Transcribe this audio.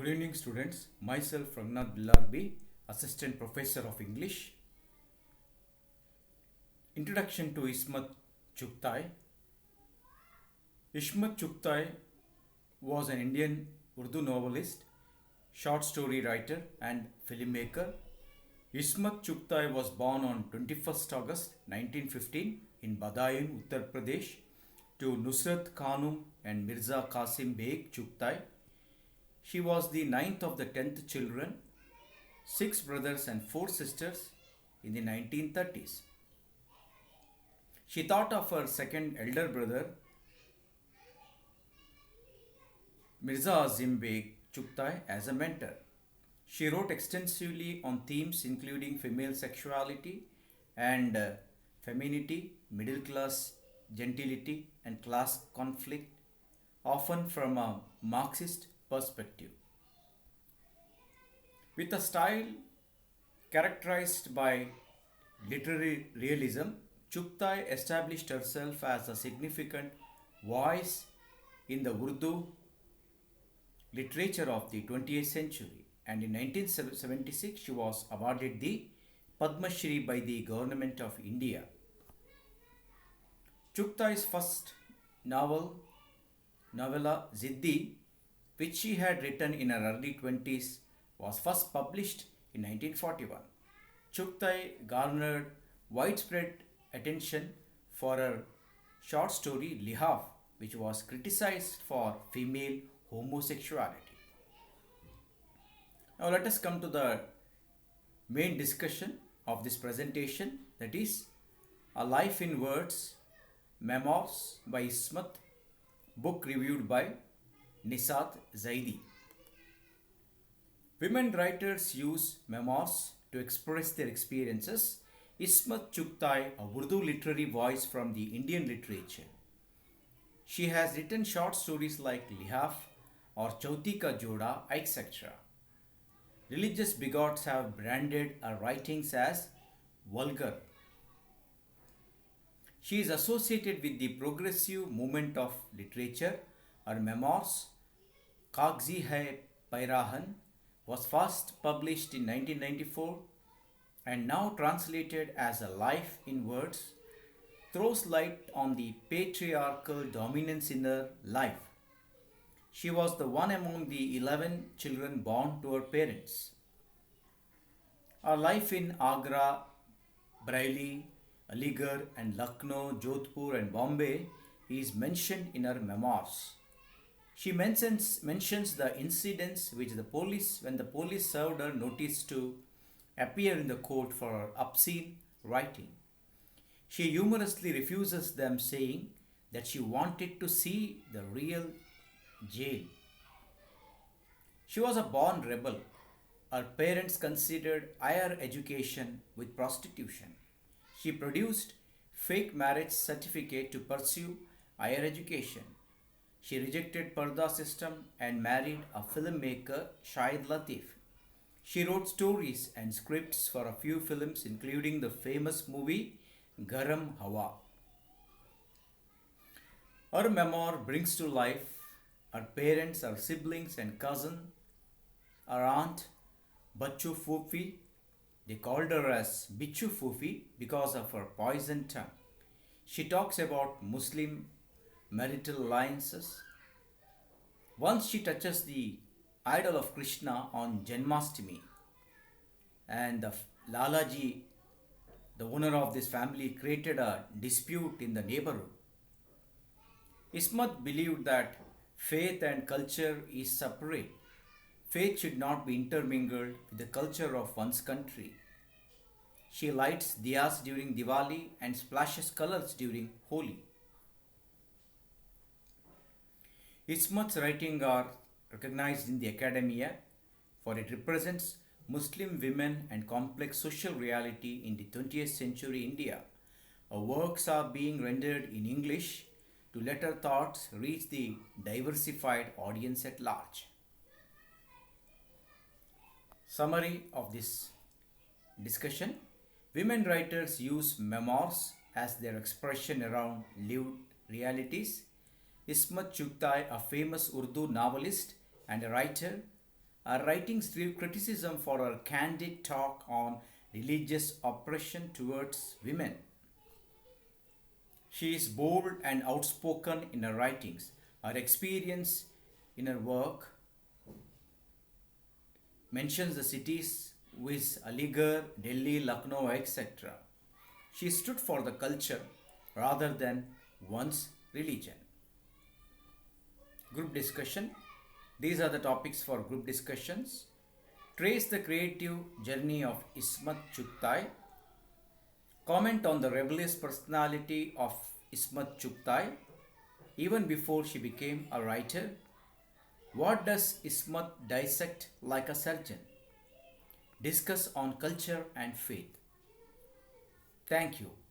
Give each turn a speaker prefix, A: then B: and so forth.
A: Good evening, students. Myself, Raghunath Billarbi, Assistant Professor of English. Introduction to Ismat Chugtai. Ismat Chugtai was an Indian Urdu novelist, short story writer, and filmmaker. Ismat Chugtai was born on 21st August 1915 in Badaun, Uttar Pradesh, to Nusrat Khanum and Mirza Qasim Beg Chugtai. She was the ninth of the 10th children, six brothers and four sisters in the 1930s. She thought of her second elder brother, Mirza Azim Beg Chugtai, as a mentor. She wrote extensively on themes including female sexuality and femininity, middle class gentility, and class conflict, often from a Marxist perspective. With a style characterized by literary realism, Chugtai established herself as a significant voice in the Urdu literature of the 20th century, and in 1976 she was awarded the Padma Shri by the Government of India. Chugtai's first novella Ziddi, which she had written in her early 20s, was first published in 1941. Chugtai garnered widespread attention for her short story Lihaf, which was criticized for female homosexuality. Now let us come to the main discussion of this presentation, that is A Life in Words, Memoirs by Ismat, book reviewed by Nisat Zaidi. Women writers use memoirs to express their experiences. Ismat Chugtai, a Urdu literary voice from the Indian literature. She has written short stories like Lihaf or Chauti Ka Joda, etc. Religious bigots have branded her writings as vulgar. She is associated with the progressive movement of literature. Her memoirs, Kagzi Hai Pairahan, was first published in 1994 and now translated as A Life in Words, throws light on the patriarchal dominance in her life. She was the one among the 11 children born to her parents. Her life in Agra, Bareilly, Aligarh and Lucknow, Jodhpur and Bombay is mentioned in her memoirs. She mentions the incidents when the police served her notice to appear in the court for her obscene writing. She humorously refuses them, saying that she wanted to see the real jail. She was a born rebel. Her parents considered higher education with prostitution. She produced fake marriage certificate to pursue higher education. She rejected Parda system and married a filmmaker, Shahid Latif. She wrote stories and scripts for a few films, including the famous movie Garam Hawa. Her memoir brings to life her parents, her siblings and cousin, her aunt, Bachu Fufi. They called her as Bichu Fufi because of her poisoned tongue. She talks about Muslim marital alliances. Once she touches the idol of Krishna on Janmashtami, and the Lalaji, the owner of this family, created a dispute in the neighborhood. Ismat believed that faith and culture is separate. Faith should not be intermingled with the culture of one's country. She lights diyas during Diwali and splashes colors during Holi. Ismat's writings are recognized in the academia, for it represents Muslim women and complex social reality in the 20th century India. Her works are being rendered in English to let her thoughts reach the diversified audience at large. Summary of this discussion: women writers use memoirs as their expression around lived realities. Ismat Chugtai, a famous Urdu novelist and a writer, Her writings drew criticism for her candid talk on religious oppression towards women. She is bold and outspoken in her writings. Her experience in her work mentions the cities with Aligarh, Delhi, Lucknow, etc. She stood for the culture rather than one's religion. Group discussion. These are the topics for group discussions. Trace the creative journey of Ismat Chugtai. Comment on the rebellious personality of Ismat Chugtai even before she became a writer. What does Ismat dissect like a surgeon? Discuss on culture and faith. Thank you.